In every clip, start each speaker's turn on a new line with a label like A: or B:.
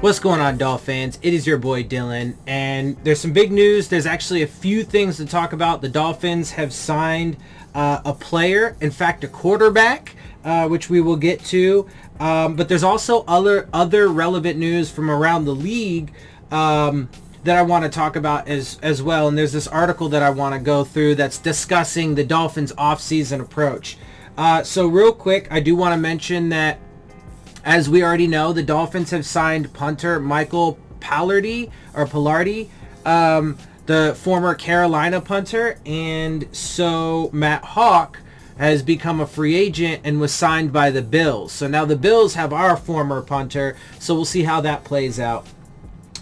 A: What's going on, Dolphins? It is your boy Dillon, and there's some big news. There's actually a few things to talk about. The Dolphins have signed a player, in fact, a quarterback, which we will get to. But there's also other relevant news from around the league that I want to talk about as well. And there's this article that I want to go through that's discussing the Dolphins' offseason approach. So real quick, I do want to mention that, as we already know, the Dolphins have signed punter Michael Palardy, the former Carolina punter, and so Matt Hawk has become a free agent and was signed by the Bills. So now the Bills have our former punter, so we'll see how that plays out.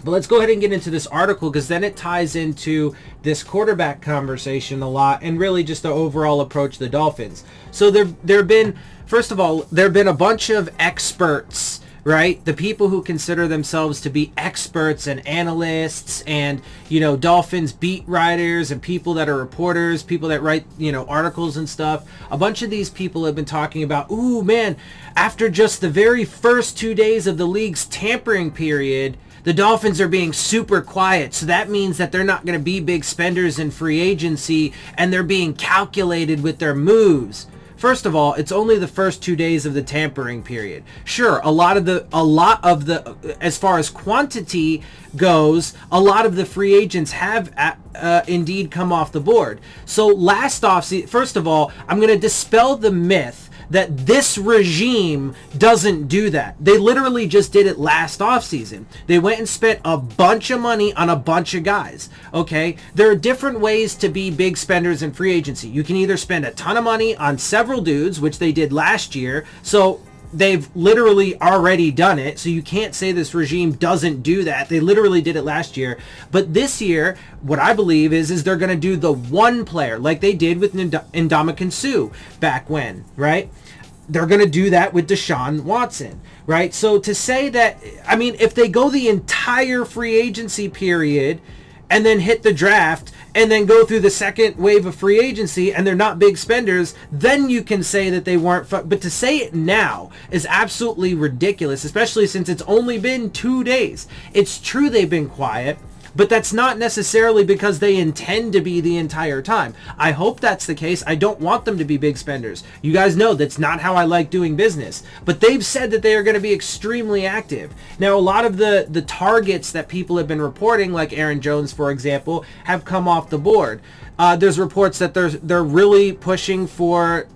A: But let's go ahead and get into this article, because then it ties into this quarterback conversation a lot, and really just the overall approach to the Dolphins. So there have been a bunch of experts, right? The people who consider themselves to be experts and analysts and, Dolphins beat writers and people that are reporters, people that write, articles and stuff. A bunch of these people have been talking about, ooh, man, after just the very first 2 days of the league's tampering period, the Dolphins are being super quiet, so that means that they're not going to be big spenders in free agency, and they're being calculated with their moves. First of all, it's only the first 2 days of the tampering period. Sure, a lot of the, as far as quantity goes, a lot of the free agents have indeed come off the board. So last offseason, first of all, I'm going to dispel the myth that this regime doesn't do that. They literally just did it last offseason. They went and spent a bunch of money on a bunch of guys, okay? There are different ways to be big spenders in free agency. You can either spend a ton of money on several dudes, which they did last year, so they've literally already done it, so you can't say this regime doesn't do that. They literally did it last year. But this year, what I believe is they're going to do the one player, like they did with Ndamukong Suh back when, right? They're going to do that with Deshaun Watson, right? So to say that, if they go the entire free agency period and then hit the draft and then go through the second wave of free agency and they're not big spenders, then you can say that they weren't. But to say it now is absolutely ridiculous, especially since it's only been 2 days. It's true they've been quiet, but that's not necessarily because they intend to be the entire time. I hope that's the case. I don't want them to be big spenders. You guys know that's not how I like doing business. But they've said that they are going to be extremely active. Now, a lot of the targets that people have been reporting, like Aaron Jones, for example, have come off the board. There's reports that they're really pushing for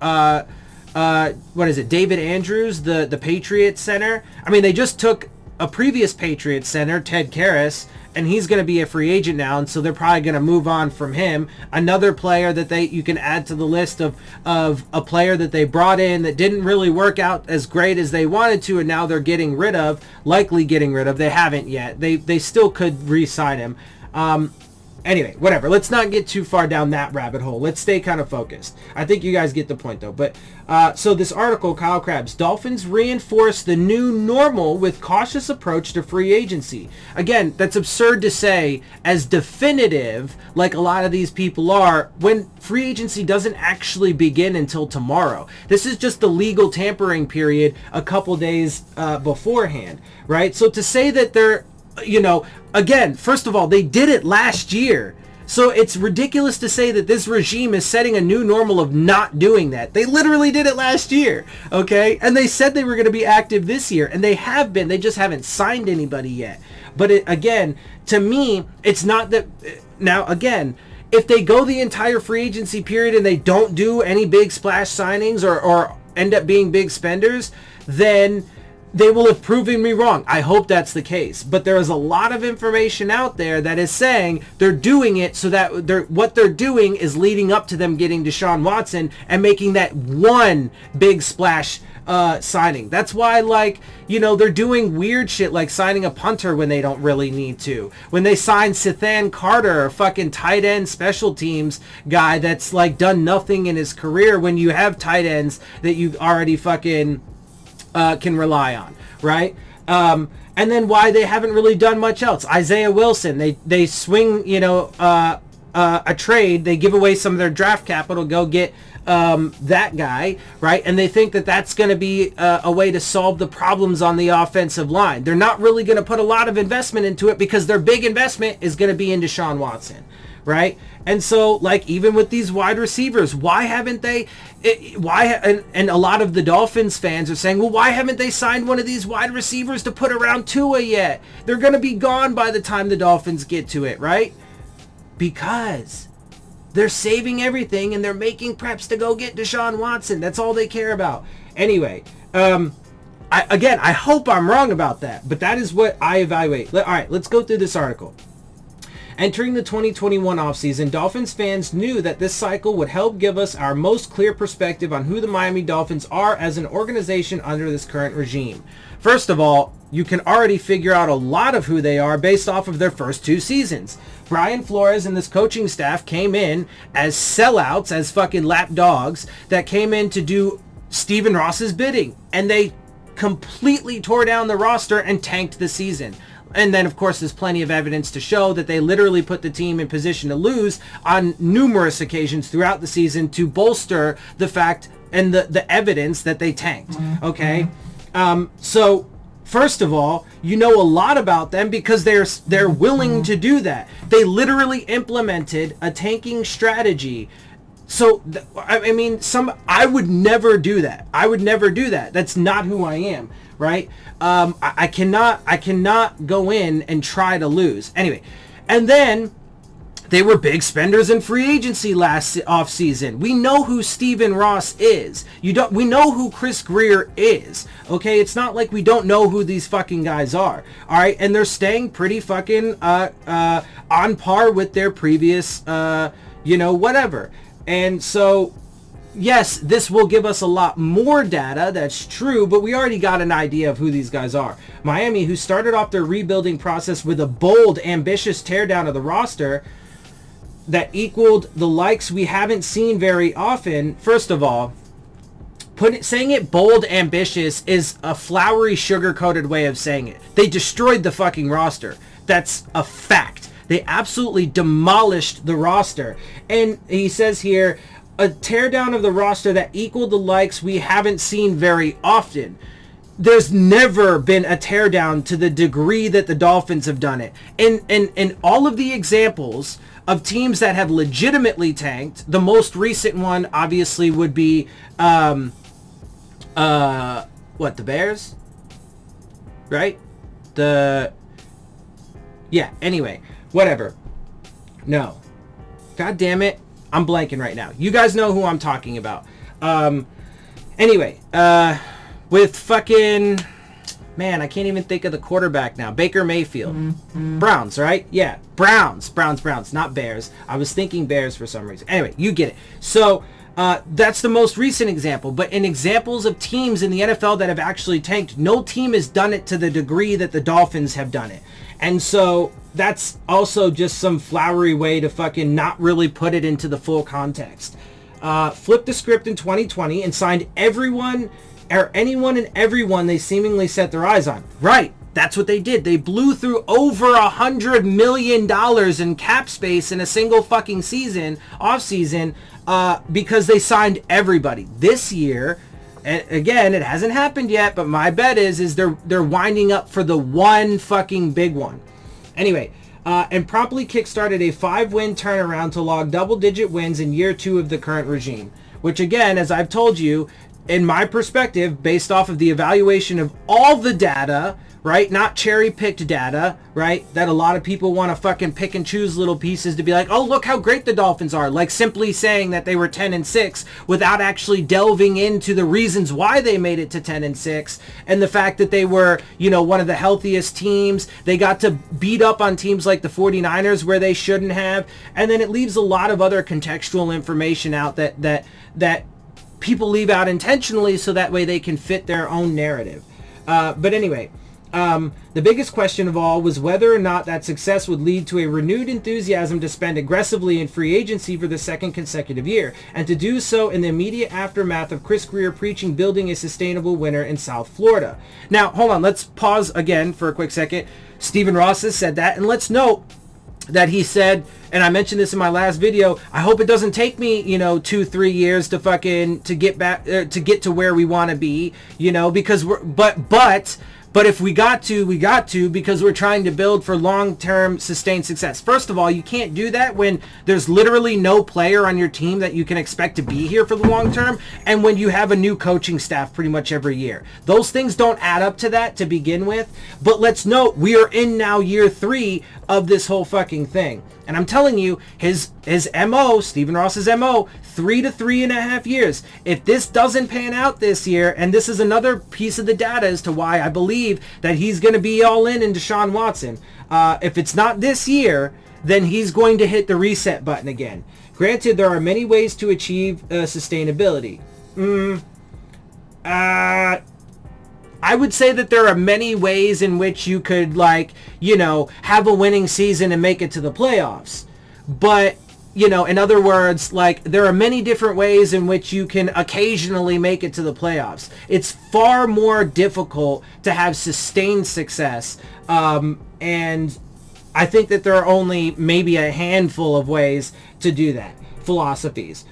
A: David Andrews, the Patriots center. They just took a previous Patriots center, Ted Karras, and he's going to be a free agent now, and so they're probably going to move on from him. Another player that you can add to the list of a player that they brought in that didn't really work out as great as they wanted to, and now they're likely getting rid of. They haven't yet. They still could re-sign him. Anyway, whatever. Let's not get too far down that rabbit hole. Let's stay kind of focused. I think you guys get the point, though. But so this article, Kyle Krabs, Dolphins reinforce the new normal with cautious approach to free agency. Again, that's absurd to say as definitive, like a lot of these people are, when free agency doesn't actually begin until tomorrow. This is just the legal tampering period a couple days beforehand, right? So to say that they're, again, first of all, they did it last year. So it's ridiculous to say that this regime is setting a new normal of not doing that. They literally did it last year, okay? And they said they were going to be active this year, and they have been. They just haven't signed anybody yet. But again, to me, it's not that. Now, again, if they go the entire free agency period and they don't do any big splash signings or end up being big spenders, then they will have proven me wrong. I hope that's the case. But there is a lot of information out there that is saying they're doing it so that what they're doing is leading up to them getting Deshaun Watson and making that one big splash signing. That's why, they're doing weird shit like signing a punter when they don't really need to. When they sign Sethan Carter, a fucking tight end special teams guy that's done nothing in his career, when you have tight ends that you already fucking can rely on, right? And then why they haven't really done much else. Isaiah Wilson, they swing, a trade. They give away some of their draft capital, go get that guy, right? And they think that that's going to be a way to solve the problems on the offensive line. They're not really going to put a lot of investment into it because their big investment is going to be in Deshaun Watson, right? And so, like, even with these wide receivers, why haven't they, and a lot of the Dolphins fans are saying, well, why haven't they signed one of these wide receivers to put around Tua yet? They're going to be gone by the time the Dolphins get to it, right? Because they're saving everything and they're making preps to go get Deshaun Watson. That's all they care about. Anyway, I hope I'm wrong about that, but that is what I evaluate. All right, let's go through this article. Entering the 2021 offseason, Dolphins fans knew that this cycle would help give us our most clear perspective on who the Miami Dolphins are as an organization under this current regime. First of all, you can already figure out a lot of who they are based off of their first 2 seasons. Brian Flores and this coaching staff came in as sellouts, as fucking lap dogs that came in to do Stephen Ross's bidding, and they completely tore down the roster and tanked the season. And then, of course, there's plenty of evidence to show that they literally put the team in position to lose on numerous occasions throughout the season to bolster the fact and the evidence that they tanked. Okay? So, first of all, you know a lot about them because they're willing to do that. They literally implemented a tanking strategy. So, I mean, I would never do that. I would never do that. That's not who I am, right? I cannot go in and try to lose. Anyway, and then they were big spenders in free agency last offseason. We know who Stephen Ross is. We know who Chris Greer is. Okay, it's not like we don't know who these fucking guys are. All right, and they're staying pretty fucking on par with their previous, whatever. And so, yes, this will give us a lot more data, that's true, but we already got an idea of who these guys are. Miami, who started off their rebuilding process with a bold, ambitious teardown of the roster that equaled the likes we haven't seen very often. First of all, saying it bold, ambitious is a flowery, sugar-coated way of saying it. They destroyed the fucking roster. That's a fact. They absolutely demolished the roster. And he says here, a teardown of the roster that equaled the likes we haven't seen very often. There's never been a teardown to the degree that the Dolphins have done it. And all of the examples of teams that have legitimately tanked, the most recent one obviously would be, the Bears? Right? Anyway. Whatever. No. God damn it. I'm blanking right now. You guys know who I'm talking about. Anyway, with fucking... Man, I can't even think of the quarterback now. Baker Mayfield. Browns, right? Yeah. Browns. Not Bears. I was thinking Bears for some reason. Anyway, you get it. So, that's the most recent example. But in examples of teams in the NFL that have actually tanked, no team has done it to the degree that the Dolphins have done it. And so... that's also just some flowery way to fucking not really put it into the full context. Flipped the script in 2020 and signed anyone and everyone they seemingly set their eyes on. Right. That's what they did. They blew through over $100 million in cap space in a single fucking off-season, because they signed everybody. This year, again, it hasn't happened yet, but my bet is they're winding up for the one fucking big one. Anyway, and promptly kickstarted a 5-win turnaround to log double-digit wins in year 2 of the current regime. Which, again, as I've told you, in my perspective, based off of the evaluation of all the data, right? Not cherry-picked data, right? That a lot of people want to fucking pick and choose little pieces to be like, oh, look how great the Dolphins are. Like simply saying that they were 10-6 without actually delving into the reasons why they made it to 10-6 and the fact that they were, one of the healthiest teams. They got to beat up on teams like the 49ers where they shouldn't have. And then it leaves a lot of other contextual information out that people leave out intentionally so that way they can fit their own narrative. But anyway... the biggest question of all was whether or not that success would lead to a renewed enthusiasm to spend aggressively in free agency for the second consecutive year, and to do so in the immediate aftermath of Chris Greer preaching building a sustainable winner in South Florida. Now, hold on, let's pause again for a quick second. Stephen Ross has said that, and let's note, that he said, and I mentioned this in my last video, I hope it doesn't take me, 2-3 years to get back, to get to where we want to be, because but if we got to, because we're trying to build for long-term sustained success. First of all, you can't do that when there's literally no player on your team that you can expect to be here for the long term, and when you have a new coaching staff pretty much every year. Those things don't add up to that to begin with. But let's note, we are in now year 3 of this whole fucking thing. And I'm telling you, his MO, Stephen Ross's MO, 3 to 3.5 years. If this doesn't pan out this year, and this is another piece of the data as to why I believe that he's going to be all in Deshaun Watson. If it's not this year, then he's going to hit the reset button again. Granted, there are many ways to achieve sustainability. I would say that there are many ways in which you could, have a winning season and make it to the playoffs. But, in other words, there are many different ways in which you can occasionally make it to the playoffs. It's far more difficult to have sustained success. And I think that there are only maybe a handful of ways to do that. Philosophies,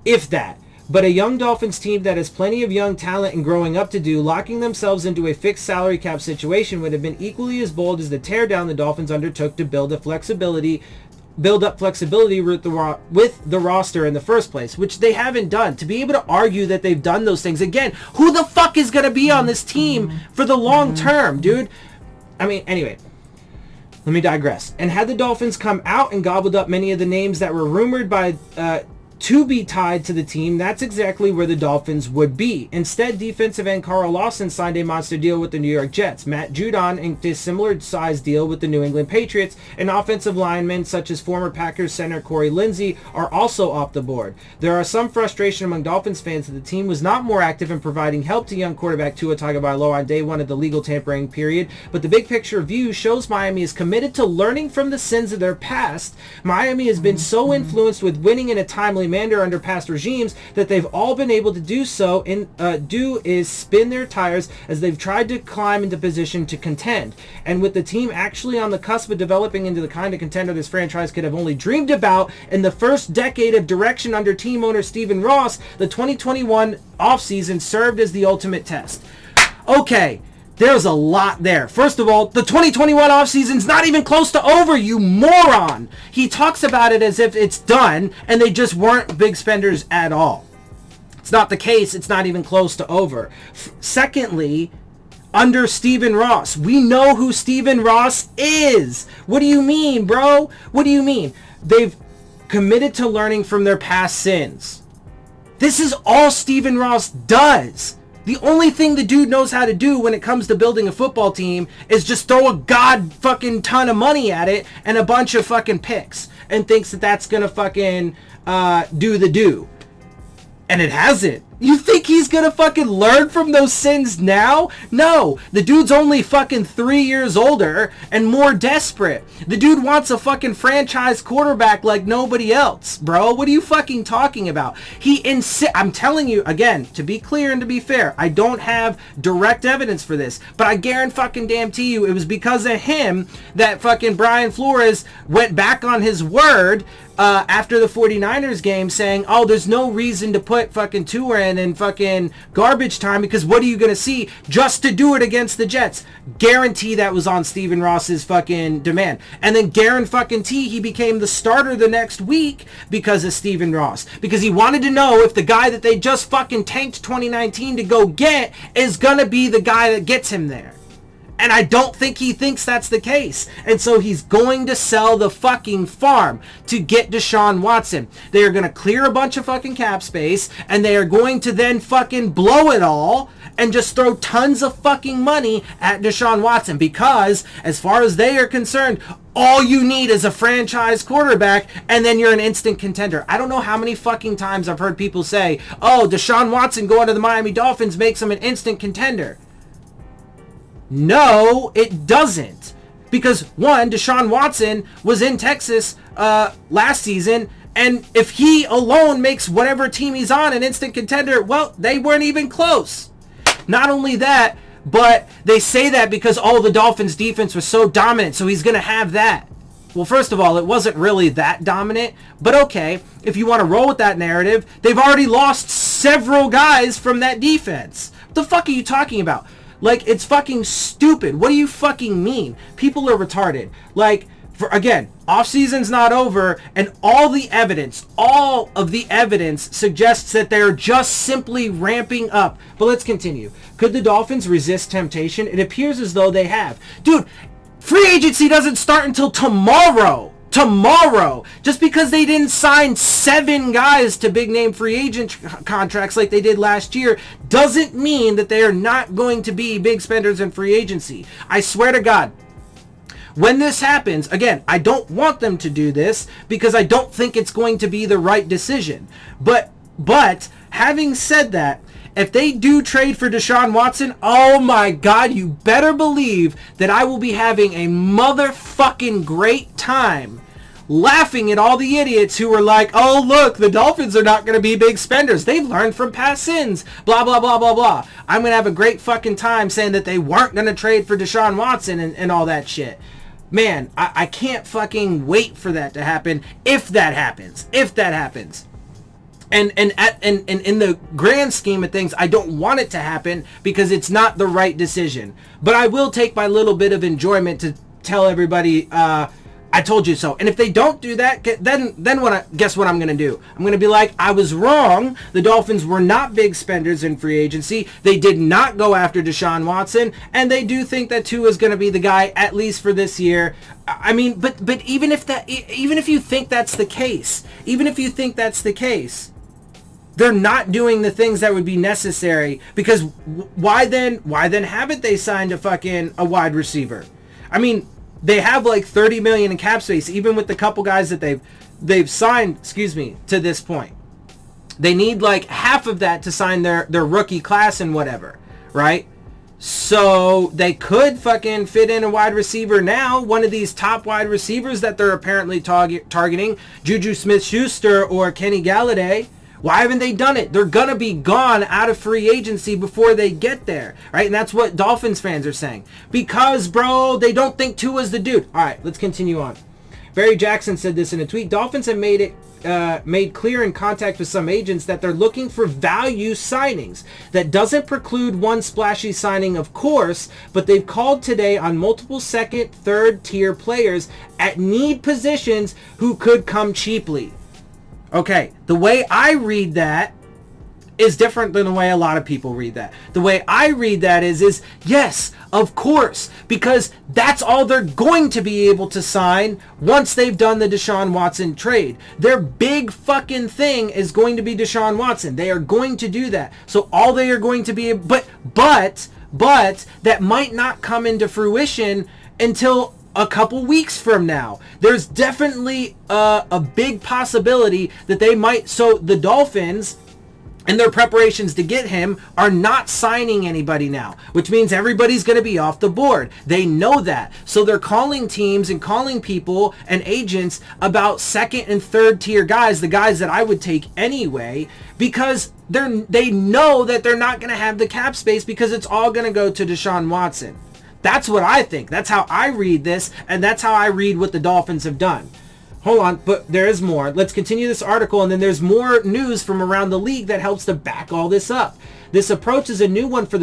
A: if that. But a young Dolphins team that has plenty of young talent and growing up to do, locking themselves into a fixed salary cap situation would have been equally as bold as the teardown the Dolphins undertook to build up flexibility with the roster in the first place, which they haven't done. To be able to argue that they've done those things, again, who the fuck is going to be on this team for the long term, dude? Anyway. Let me digress. And had the Dolphins come out and gobbled up many of the names that were rumored to be tied to the team, that's exactly where the Dolphins would be. Instead, defensive end Carl Lawson signed a monster deal with the New York Jets. Matt Judon inked a similar size deal with the New England Patriots, and offensive linemen such as former Packers center Corey Lindsey are also off the board. There are some frustration among Dolphins fans that the team was not more active in providing help to young quarterback Tua Tagovailoa on day one of the legal tampering period, but the big picture view shows Miami is committed to learning from the sins of their past. Miami has been so influenced with winning in a timely manner under past regimes that they've all been able to do so is spin their tires as they've tried to climb into position to contend. And with the team actually on the cusp of developing into the kind of contender this franchise could have only dreamed about in the first decade of direction under team owner Stephen Ross, the 2021 offseason served as the ultimate test. Okay, there's a lot there. First of all, the 2021 offseason's not even close to over, you moron! He talks about it as if it's done, and they just weren't big spenders at all. It's not the case. It's not even close to over. Secondly, under Stephen Ross, we know who Stephen Ross is. What do you mean, bro? What do you mean? They've committed to learning from their past sins. This is all Stephen Ross does. The only thing the dude knows how to do when it comes to building a football team is just throw a god fucking ton of money at it and a bunch of fucking picks and thinks that that's gonna fucking do the do. And it hasn't. You think he's gonna fucking learn from those sins now? No. The dude's only fucking 3 years older and more desperate. The dude wants a fucking franchise quarterback like nobody else, bro. What are you fucking talking about? I'm telling you, again, to be clear and to be fair, I don't have direct evidence for this, but I guarantee you it was because of him that fucking Brian Flores went back on his word after the 49ers game saying, oh, there's no reason to put fucking Tua in fucking garbage time because what are you going to see just to do it against the Jets? Guarantee that was on Stephen Ross's fucking demand. And then he became the starter the next week because of Stephen Ross. Because he wanted to know if the guy that they just fucking tanked 2019 to go get is going to be the guy that gets him there. And I don't think he thinks that's the case. And so he's going to sell the fucking farm to get Deshaun Watson. They are going to clear a bunch of fucking cap space, and they are going to then fucking blow it all and just throw tons of fucking money at Deshaun Watson. Because as far as they are concerned, all you need is a franchise quarterback, and then you're an instant contender. I don't know how many fucking times I've heard people say, oh, Deshaun Watson going to the Miami Dolphins makes him an instant contender. No, it doesn't. Because, one, Deshaun Watson was in Texas last season, and if he alone makes whatever team he's on an instant contender, well, they weren't even close. Not only that, but they say that because, the Dolphins' defense was so dominant, so he's going to have that. Well, first of all, it wasn't really that dominant, but okay, if you want to roll with that narrative, they've already lost several guys from that defense. What the fuck are you talking about? Like, it's fucking stupid. What do you fucking mean? People are retarded. Like, again, off-season's not over, and all of the evidence suggests that they're just simply ramping up. But let's continue. Could the Dolphins resist temptation? It appears as though they have. Dude, free agency doesn't start until tomorrow. Just because they didn't sign 7 guys to big name free agent contracts like they did last year doesn't mean that they are not going to be big spenders in free agency. I swear to God, when this happens, again, I don't want them to do this because I don't think it's going to be the right decision. But having said that, if they do trade for Deshaun Watson, oh my God, you better believe that I will be having a motherfucking great time laughing at all the idiots who were like, oh look, the Dolphins are not going to be big spenders. They've learned from past sins. Blah, blah, blah, blah, blah. I'm going to have a great fucking time saying that they weren't going to trade for Deshaun Watson and all that shit. Man, I can't fucking wait for that to happen if that happens. And in the grand scheme of things, I don't want it to happen because it's not the right decision. But I will take my little bit of enjoyment to tell everybody, I told you so. And if they don't do that, then guess what I'm going to do? I'm going to be like, I was wrong. The Dolphins were not big spenders in free agency. They did not go after Deshaun Watson. And they do think that Tua is going to be the guy, at least for this year. I mean, but even if you think that's the case, they're not doing the things that would be necessary, because why then haven't they signed a wide receiver? I mean, they have like $30 million in cap space, even with the couple guys that they've signed, to this point. They need like half of that to sign their rookie class and whatever, right? So they could fucking fit in a wide receiver now, one of these top wide receivers that they're apparently targeting, Juju Smith-Schuster or Kenny Galladay. Why haven't they done it? They're going to be gone out of free agency before they get there, right? And that's what Dolphins fans are saying. Because, bro, they don't think Tua's the dude. All right, let's continue on. Barry Jackson said this in a tweet. Dolphins have made clear in contact with some agents that they're looking for value signings. That doesn't preclude one splashy signing, of course, but they've called today on multiple second, third tier players at need positions who could come cheaply. Okay, the way I read that is different than the way a lot of people read that. The way I read that is yes, of course, because that's all they're going to be able to sign once they've done the Deshaun Watson trade. Their big fucking thing is going to be Deshaun Watson. They are going to do that. So all they are going to be, but that might not come into fruition until a couple weeks from now. There's definitely a big possibility that they might. So the Dolphins, in their preparations to get him, are not signing anybody now, which means everybody's going to be off the board. They know that. So they're calling teams and calling people and agents about second and third tier guys, the guys that I would take anyway, because they know that they're not going to have the cap space because it's all going to go to Deshaun Watson. That's what I think. That's how I read this, and that's how I read what the Dolphins have done. Hold on, but there is more. Let's continue this article, and then there's more news from around the league that helps to back all this up. This approach is a new one for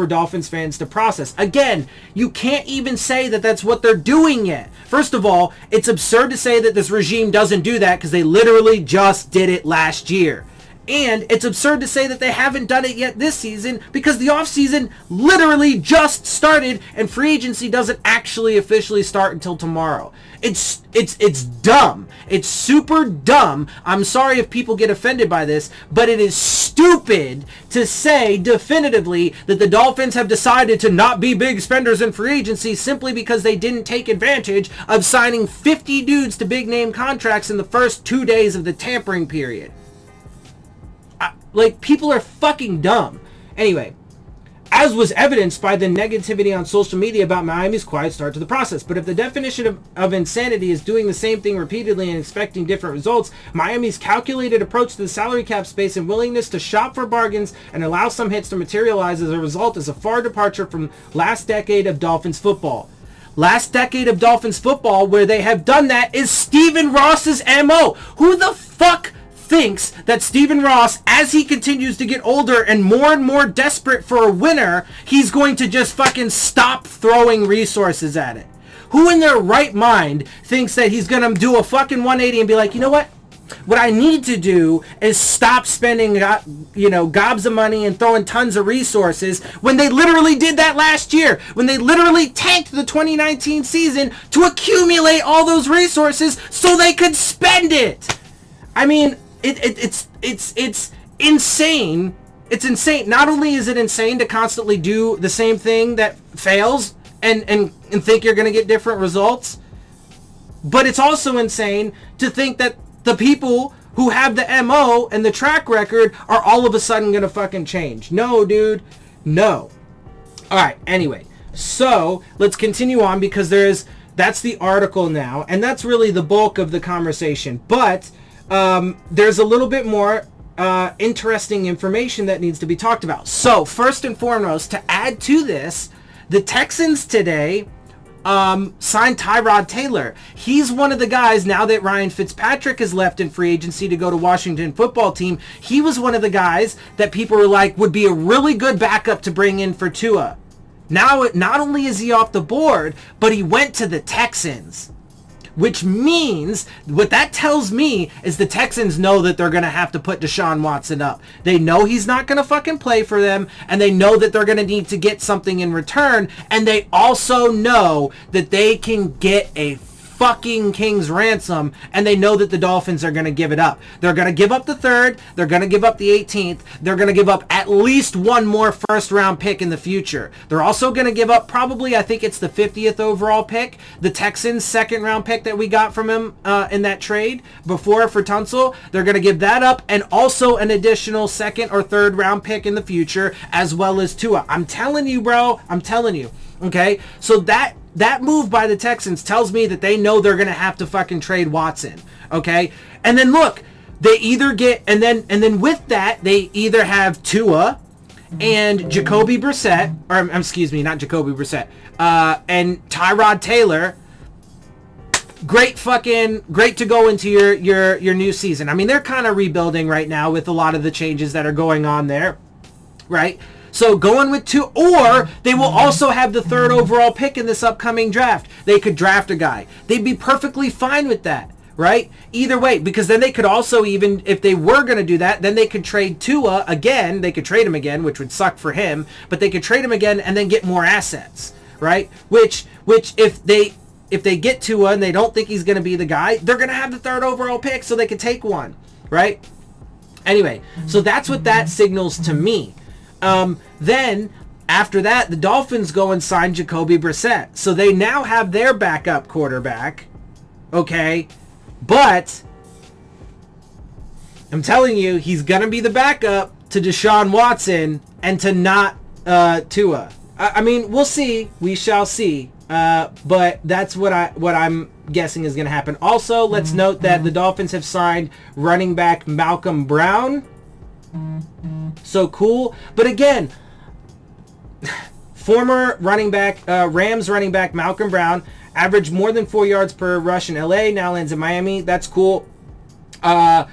A: Dolphins fans to process. Again, you can't even say that that's what they're doing yet. First of all, it's absurd to say that this regime doesn't do that because they literally just did it last year. And it's absurd to say that they haven't done it yet this season because the offseason literally just started and free agency doesn't actually officially start until tomorrow. It's dumb. It's super dumb. I'm sorry if people get offended by this, but it is stupid to say definitively that the Dolphins have decided to not be big spenders in free agency simply because they didn't take advantage of signing 50 dudes to big name contracts in the first 2 days of the tampering period. Like, people are fucking dumb. Anyway, as was evidenced by the negativity on social media about Miami's quiet start to the process. But if the definition of insanity is doing the same thing repeatedly and expecting different results, Miami's calculated approach to the salary cap space and willingness to shop for bargains and allow some hits to materialize as a result is a far departure from last decade of Dolphins football. last decade of Dolphins football where they have done that is Stephen Ross's MO. Who the fuck thinks that Stephen Ross, as he continues to get older and more desperate for a winner, he's going to just fucking stop throwing resources at it? Who in their right mind thinks that he's going to do a fucking 180 and be like, you know what? What I need to do is stop spending, gobs of money and throwing tons of resources, when they literally did that last year, when they literally tanked the 2019 season to accumulate all those resources so they could spend it. I mean, it's insane. It's insane. Not only is it insane to constantly do the same thing that fails and think you're going to get different results, but it's also insane to think that the people who have the MO and the track record are all of a sudden going to fucking change. No, dude. No. All right. Anyway, so let's continue on, because that's the article now, and that's really the bulk of the conversation. But there's a little bit more interesting information that needs to be talked about. So first and foremost, to add to this, the Texans today signed Tyrod Taylor. He's one of the guys, now that Ryan Fitzpatrick has left in free agency to go to Washington football team, he was one of the guys that people were like would be a really good backup to bring in for Tua. Now, not only is he off the board, but he went to the Texans. Which means, what that tells me is the Texans know that they're going to have to put Deshaun Watson up. They know he's not going to fucking play for them, and they know that they're going to need to get something in return, and they also know that they can get a fucking king's ransom, and they know that the Dolphins are going to give it up. They're going to give up the 3rd, they're going to give up the 18th, they're going to give up at least one more first round pick in the future. They're also going to give up probably, I think it's the 50th overall pick, the Texans' 2nd round pick that we got from him in that trade before for Tunsil. They're going to give that up, and also an additional 2nd or 3rd round pick in the future, as well as Tua. I'm telling you, bro. I'm telling you. Okay? So that move by the Texans tells me that they know they're going to have to fucking trade Watson. Okay? And then look, they either get, and then with that, they either have Tua and Jacoby Brissett, or excuse me, not Jacoby Brissett, and Tyrod Taylor. Great to go into your new season. I mean, they're kind of rebuilding right now with a lot of the changes that are going on there, right? So going with 2, or they will also have the 3rd overall pick in this upcoming draft. They could draft a guy. They'd be perfectly fine with that, right? Either way, because then they could also, even if they were going to do that, then they could trade Tua again. They could trade him again, which would suck for him, but they could trade him again and then get more assets, right? Which if they get Tua and they don't think he's going to be the guy, they're going to have the 3rd overall pick so they could take one, right? Anyway, so that's what that signals to me. Then after that, the Dolphins go and sign Jacoby Brissett. So they now have their backup quarterback. Okay. But I'm telling you, he's going to be the backup to Deshaun Watson and to not Tua. I mean, we'll see. We shall see. But that's what I'm guessing is going to happen. Also, let's note that the Dolphins have signed running back Malcolm Brown. So cool. But again, former running back, Rams running back Malcolm Brown averaged more than 4 yards per rush in LA, now lands in Miami. That's cool. But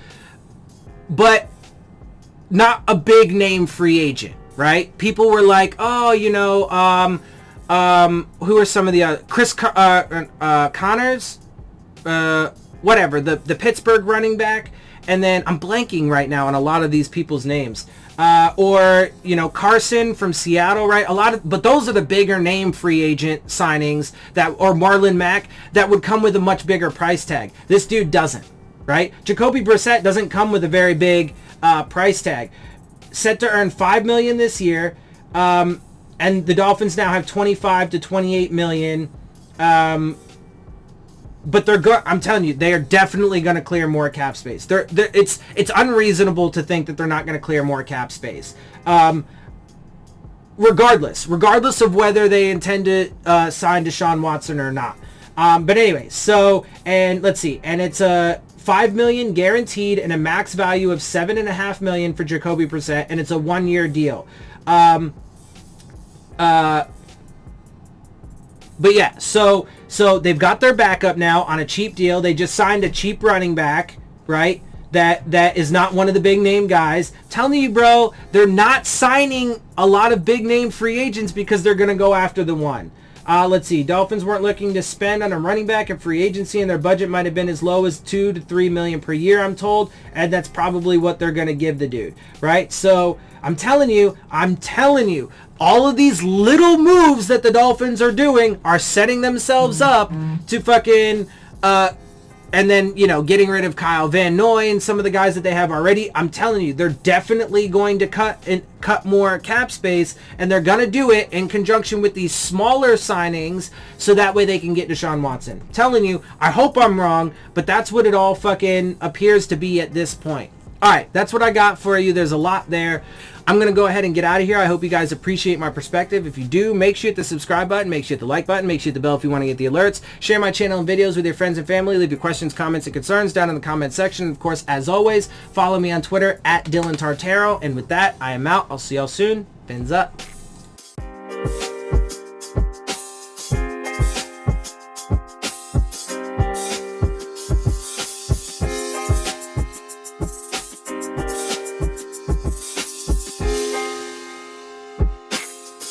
A: not a big name free agent, right? People were like, oh, who are some of the Chris Connors, whatever, the Pittsburgh running back. And then I'm blanking right now on a lot of these people's names. Or Carson from Seattle, right? But those are the bigger name free agent signings or Marlon Mack that would come with a much bigger price tag. This dude doesn't, right? Jacoby Brissett doesn't come with a very big price tag. Set to earn $5 million this year, and the Dolphins now have $25 to $28 million. But I'm telling you, they are definitely going to clear more cap space. It's unreasonable to think that they're not going to clear more cap space. Regardless of whether they intend to sign Deshaun Watson or not. But anyway, and let's see, and it's a $5 million guaranteed and a max value of $7.5 million for Jacoby Brissett, and it's a 1-year deal. But yeah, so they've got their backup now on a cheap deal. They just signed a cheap running back, right? That is not one of the big name guys. Telling you, bro, they're not signing a lot of big name free agents because they're going to go after the one. Let's see. Dolphins weren't looking to spend on a running back in free agency, and their budget might have been as low as $2 to $3 million per year, I'm told, and that's probably what they're going to give the dude, right? So I'm telling you, all of these little moves that the Dolphins are doing are setting themselves up to fucking and then, you know, getting rid of Kyle Van Noy and some of the guys that they have already. I'm telling you, they're definitely going to cut more cap space, and they're going to do it in conjunction with these smaller signings so that way they can get Deshaun Watson. I'm telling you, I hope I'm wrong, but that's what it all fucking appears to be at this point. All right, that's what I got for you. There's a lot there. I'm going to go ahead and get out of here. I hope you guys appreciate my perspective. If you do, make sure you hit the subscribe button. Make sure you hit the like button. Make sure you hit the bell if you want to get the alerts. Share my channel and videos with your friends and family. Leave your questions, comments, and concerns down in the comment section. Of course, as always, follow me on Twitter at Dillon Tartaro. And with that, I am out. I'll see y'all soon. Fins up.